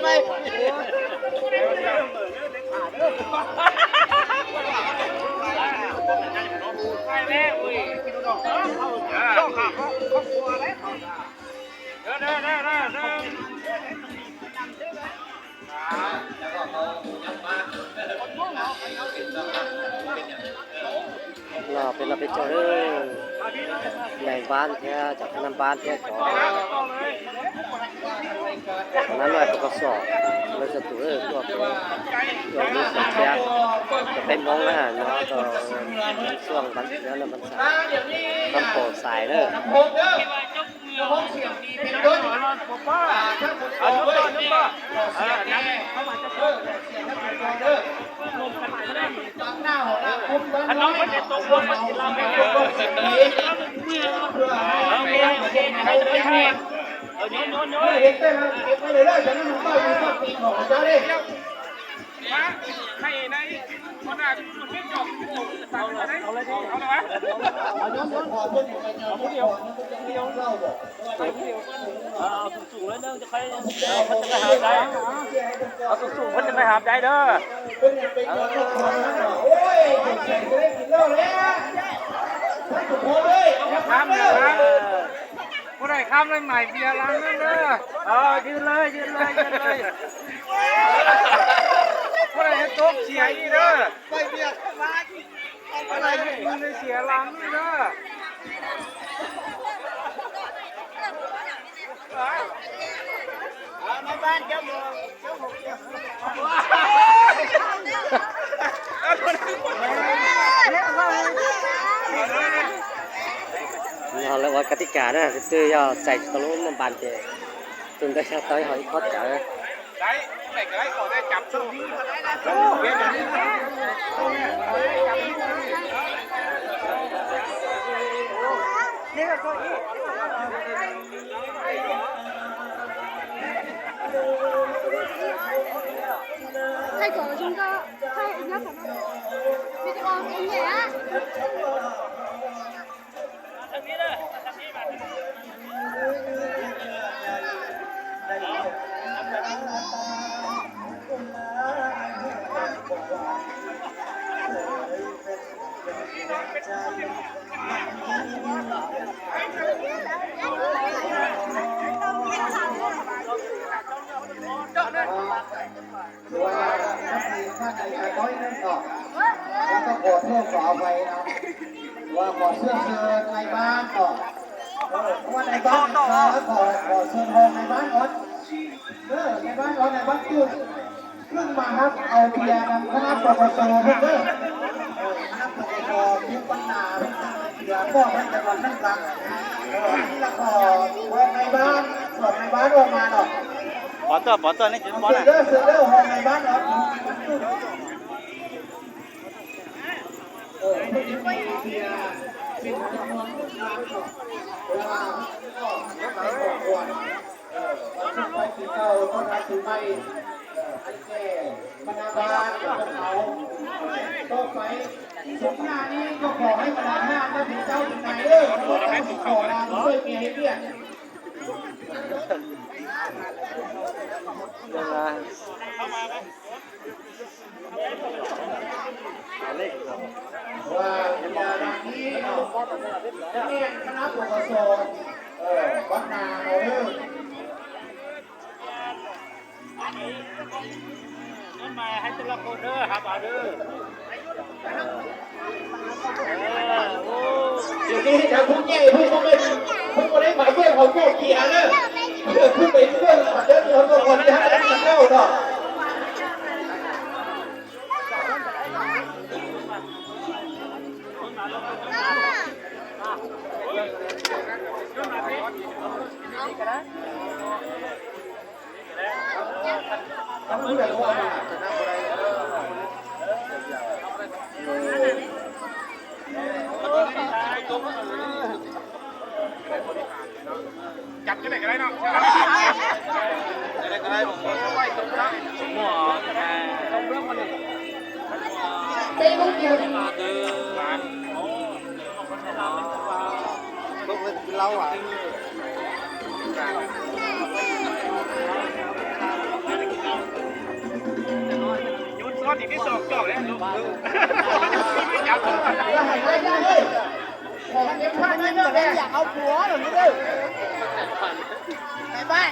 ไหมไปแล้วอุ้ยช่องขาดครอบครัวแล้วเด้เราเป็นเราไปเจอเรื่องใหญ่บ้านแท้จากน้ำบ้านแท้จอนั้นเลยประกอบสอบเราจะตัวพวกนี้สัญญาจะเป็นมองนะเนาะก็ช่วงวันแล้วเรามันสายต้องโปรดสายเนอะห้องเสียงดีเป็นรถป้าถ้าคุณเอาด้วยนี่เข้ามาจะเพิ่มเสียงถ้าเป็นรถเด้อลมกันไม่ได้ตั้งหน้าหัวหน้าคุ้มบ้านน้องมันจะตกลงมันจะเราไม่ได้เสียงดีเพื่อให้โยนเห็นได้ไหมเก็บไว้เลยจะนั่งป้าอยู่ข้างปีของเจ้าดิให้ในคนหน้ามันไม่จบเอาเลยเอาเลยวะเอาย้อนพอเพื่อนเอาผู้เดียวเล่าบอกเอาสูงๆเลยเด้อจะใครมันจะไปหาได้เอาสูงๆมันจะไปหาได้เด้อโอ้ยใส่จะได้กินเหล้าแล้วไม่ถูกเลยเอาข้ามเลยผู้ใดข้ามเลยใหม่เบียร์ล้างนั่นเด้อยืนเลยผู้ใดให้โต๊ะเสียอีเด้อไปเบียร์ล้างอะไรมึงเลยเสียล้างนี่เด้อในบ้านเจ้าหมูเราเลยว่ากติกานะคือ要在ตรงนู้นมันบานเจจนได้ชาต้อยหอยคอดจ๋าได้ได้ขอได้จับช่วงนี้นี่ก็ตัวอี太狗了，兄哥，太人家什么？你这个红眼。คือว่าถ้ามีค่าใจน้อยนั่นก็แล้วก็ขอโทษขออภัยนะว่าขอเสื้อในบ้านก่อนเพราะว่าในบ้านขอเสื้อทองในบ้านก่อนในบ้านก่อนในบ้านจุดขึ้นมาครับเอาเบียร์นำคณะปปสเพื่อนคณะปปสยุบปัญหาเบียร์พ่อท่านจังหวัดนั่งกลางนี่ละขอในบ้านส่วนในบ้านออกมาหน่อยbỏ tơ này chuyện bỏ này sửa hòn này bán đóสุดหน้านี้ก็ขอให้ประธานหน้าก็ถึงเจ้าถึงไหนเด้อเพราะว่าขอลาช่วยเมียให้เพี้ยนว่าอย่างนี้เนี่ยคณะปกครองวัดนาเราเด้อนั่นมาให้ตุลาโคเดอร์ครับเอาเด้ออย่างนี้ถ้าคุณแย่คุณก็ได้หมายแย่ของพวกเกียร์เด้อคุณไปเพื่อนมาเดินคนก็คนจะให้ได้เข้าเนาะทำอะไรวะจับกันไหนก็ได้เนาะก็ได้ผมไหวตรงนั้นหมอต้องเรื่องมันเป็นลูกเดียวมาเดินลูกเป็นเราอ่ะ ที่พี่สองจอกแล้วลูก อย่าให้ได้เลยขอเก็บผ้าได้เลยอยากเอาผัวหรือไม่ได้ไปบ้าน